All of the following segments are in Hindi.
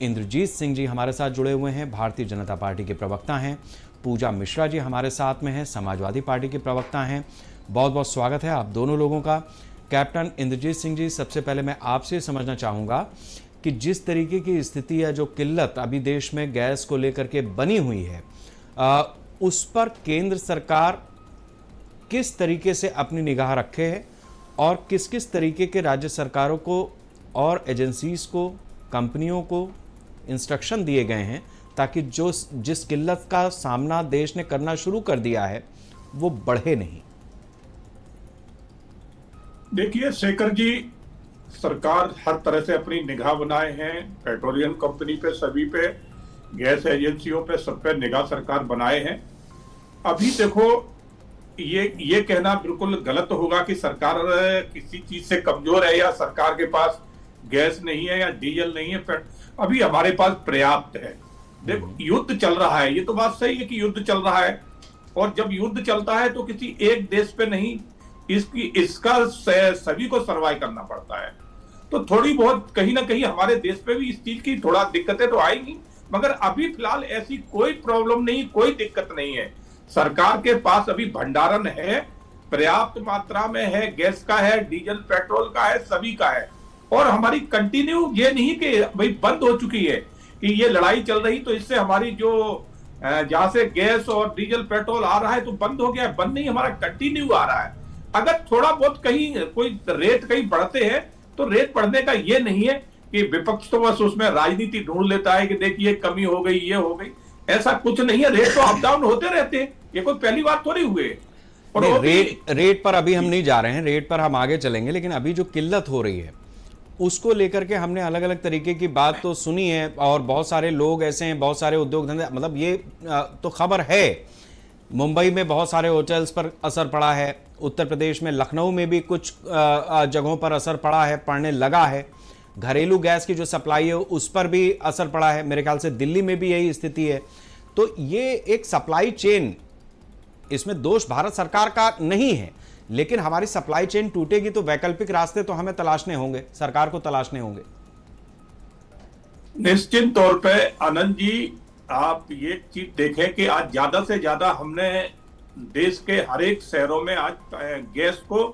इंद्रजीत सिंह जी हमारे साथ जुड़े हुए हैं, भारतीय जनता पार्टी के प्रवक्ता हैं। पूजा मिश्रा जी हमारे साथ में हैं, समाजवादी पार्टी के प्रवक्ता हैं। बहुत बहुत स्वागत है आप दोनों लोगों का। कैप्टन इंद्रजीत सिंह जी, सबसे पहले मैं आपसे समझना चाहूँगा कि जिस तरीके की स्थिति है, जो किल्लत अभी देश में गैस को लेकर के बनी हुई है, उस पर केंद्र सरकार किस तरीके से अपनी निगाह रखे है और किस किस तरीके के राज्य सरकारों को और एजेंसीज को, कंपनियों को इंस्ट्रक्शन दिए गए हैं ताकि जिस किल्लत का सामना देश ने करना शुरू कर दिया है वो बढ़े नहीं। देखिए शेखर जी, सरकार हर तरह से अपनी निगाह बनाए हैं, पेट्रोलियम कंपनी पे, सभी पे, गैस एजेंसियों पे, सब पे निगाह सरकार बनाए हैं। अभी देखो, ये कहना बिल्कुल गलत होगा कि सरकार किसी चीज से कमजोर है या सरकार के पास गैस नहीं है या डीजल नहीं है। अभी हमारे पास पर्याप्त है। देखो, युद्ध चल रहा है, ये तो बात सही है कि युद्ध चल रहा है, और जब युद्ध चलता है तो किसी एक देश पे नहीं, इसका सभी को सर्वाइव करना पड़ता है। तो थोड़ी बहुत कहीं ना कहीं हमारे देश पे भी इस चीज की थोड़ा दिक्कतें तो आएंगी, मगर अभी फिलहाल ऐसी कोई प्रॉब्लम नहीं, कोई दिक्कत नहीं है। सरकार के पास अभी भंडारण है, पर्याप्त मात्रा में है, गैस का है, डीजल पेट्रोल का है, सभी का है। और हमारी कंटिन्यू ये नहीं कि भाई बंद हो चुकी है, कि ये लड़ाई चल रही तो इससे हमारी जो जहां से गैस और डीजल पेट्रोल आ रहा है तो बंद हो गया है। बंद नहीं, हमारा कंटिन्यू आ रहा है। अगर थोड़ा बहुत कहीं कोई रेट कहीं बढ़ते हैं तो रेट बढ़ने का ये नहीं है कि विपक्ष तो बस उसमें राजनीति ढूंढ लेता है कि देखिए कमी हो गई, ये हो गई। ऐसा कुछ नहीं है, रेट तो अप डाउन होते रहते हैं, ये कोई पहली बार थोड़ी हुए। और रेट पर अभी हम नहीं जा रहे हैं, रेट पर हम आगे चलेंगे, लेकिन अभी जो किल्लत हो रही है उसको लेकर के हमने अलग अलग तरीके की बात तो सुनी है, और बहुत सारे लोग ऐसे हैं, बहुत सारे उद्योग धंधे, मतलब ये तो खबर है। मुंबई में बहुत सारे होटल्स पर असर पड़ा है, उत्तर प्रदेश में लखनऊ में भी कुछ जगहों पर असर पड़ा है, पड़ने लगा है। घरेलू गैस की जो सप्लाई है उस पर भी असर पड़ा है, मेरे ख्याल से दिल्ली में भी यही स्थिति है। तो ये एक सप्लाई चेन, इसमें दोष भारत सरकार का नहीं है, लेकिन हमारी सप्लाई चेन टूटेगी तो वैकल्पिक रास्ते तो हमें तलाशने होंगे, सरकार को तलाशने होंगे। निश्चित तौर पे आनंद जी, आप ये चीज देखें कि आज ज्यादा से ज्यादा हमने देश के हर एक शहरों में आज गैस को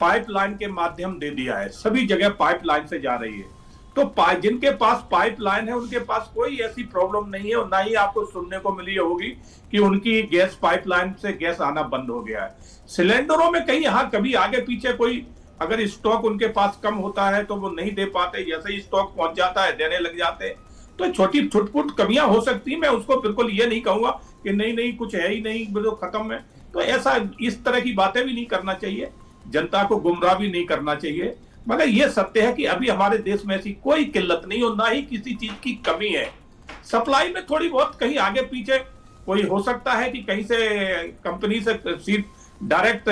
पाइपलाइन के माध्यम दे दिया है। सभी जगह पाइपलाइन से जा रही है। तो जिनके पास पाइपलाइन है उनके पास कोई ऐसी प्रॉब्लम नहीं है, और ना ही आपको सुनने को मिली होगी कि उनकी गैस पाइपलाइन से गैस आना बंद हो गया है। सिलेंडरों में कहीं यहाँ कभी आगे पीछे कोई अगर स्टॉक उनके पास कम होता है तो वो नहीं दे पाते, जैसे ही स्टॉक पहुंच जाता है देने लग जाते हैं। तो छोटी छुटपुट कमियां हो सकती है, मैं उसको बिल्कुल ये नहीं कहूंगा कि नहीं कुछ है ही नहीं, तो खत्म है। तो ऐसा इस तरह की बातें भी नहीं करना चाहिए, जनता को गुमराह भी नहीं करना चाहिए। मगर ये सत्य है कि अभी हमारे देश में ऐसी कोई किल्लत नहीं और ना ही किसी चीज की कमी है। सप्लाई में थोड़ी बहुत कहीं आगे पीछे कोई हो सकता है कि कहीं से कंपनी से सीट डायरेक्ट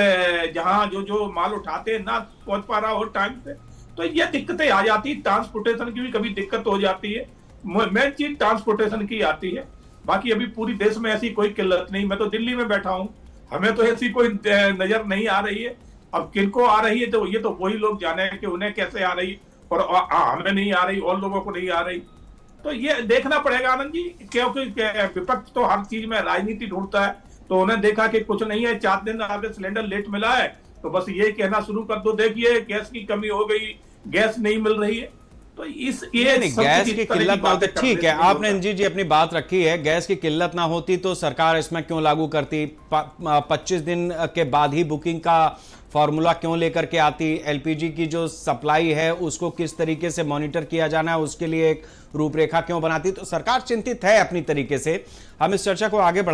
जहां जो माल उठाते हैं ना पहुंच पा रहा हो टाइम से, तो ये दिक्कतें आ जाती है। ट्रांसपोर्टेशन की भी कभी दिक्कत हो जाती है, मेन चीज ट्रांसपोर्टेशन की आती है। बाकी अभी पूरी देश में ऐसी कोई किल्लत नहीं। मैं तो दिल्ली में बैठा हूँ, हमें तो ऐसी कोई नजर नहीं आ रही है। अब किनको आ रही है तो ये तो वही लोग जाने कि उन्हें कैसे आ रही, और हमें नहीं आ रही और लोगों को नहीं आ रही। तो ये देखना पड़ेगा आनंद जी, क्योंकि विपक्ष तो हर चीज में राजनीति ढूंढता है। तो उन्हें देखा कि कुछ नहीं है, 4 दिन आगे सिलेंडर लेट मिला है तो बस ये कहना शुरू कर दो, देखिए गैस की कमी हो गई, गैस नहीं मिल रही है। तो ये गैस की किल्लत ना होती, ठीक है, आपने इंद्रजीत जी अपनी बात रखी है। गैस की किल्लत ना होती तो सरकार इसमें क्यों लागू करती, 25 दिन के बाद ही बुकिंग का फॉर्मूला क्यों लेकर के आती, एलपीजी की जो सप्लाई है उसको किस तरीके से मॉनिटर किया जाना है उसके लिए एक रूपरेखा क्यों बनाती। तो सरकार चिंतित है अपनी तरीके से। हम इस चर्चा को आगे बढ़ा